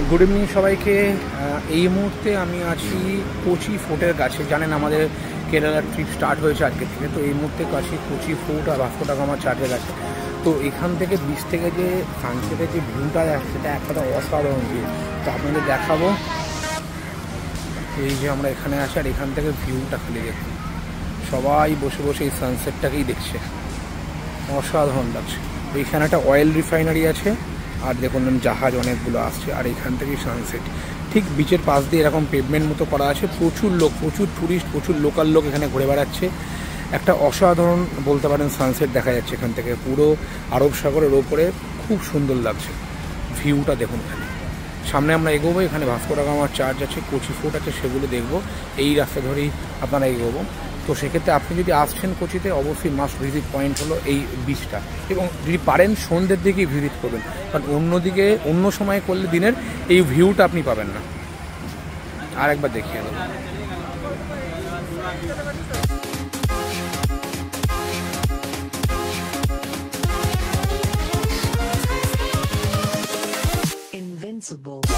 Good evening সবাইকে। এই মুহূর্তে আমি আছি কোচি ফোর্টের কাছে। জানেন আমাদের কেরালার ট্রিপ স্টার্ট হয়েছে আজকে থেকে। তো এই মুহূর্তে আছি কোচি ফোর্ট আর ভাস্কো ডা গামা চার্চের কাছে। তো এখান থেকে বিচ থেকে যে সানসেটের যে ভিউটা আসছে সেটা একটা অসাধারণ ভিউ। তো আপনাদের দেখাবো। এই যে আমরা এখানে আছি আর এখান থেকে ভিউটা খালি দেখুন, সবাই বসে বসে এই সানসেটটাকেই দেখছে, অসাধারণ লাগছে। এইখানে একটা অয়েল রিফাইনারি আছে আর দেখুন জাহাজ অনেকগুলো আসছে আর এখান থেকেই সানসেট। ঠিক বিচের পাশ দিয়ে এরকম পেভমেন্ট মতো করা আছে, প্রচুর লোক, প্রচুর ট্যুরিস্ট, প্রচুর লোকাল লোক এখানে ঘুরে বেড়াচ্ছে। একটা অসাধারণ বলতে পারেন সানসেট দেখা যাচ্ছে এখান থেকে, পুরো আরব সাগরের ওপরে। খুব সুন্দর লাগছে ভিউটা দেখুন। এখানে সামনে আমরা এগোবো, এখানে ভাস্কো ডা গামার চার্চ আছে, কোচি ফোর্ট আছে, সেগুলো দেখবো। এই রাস্তা ধরেই আপনারা এগোবো। তো সেক্ষেত্রে আপনি যদি আসছেন কোচিতে, অবশ্যই মাস্ট ভিজিট পয়েন্ট হলো এই বিচটা, এবং যদি পারেন সন্ধ্যের দিকেই ভিজিট করবেন, কারণ অন্যদিকে অন্য সময় করলে দিনের এই ভিউটা আপনি পাবেন না। আর একবার দেখিয়ে দেবো। Invincible.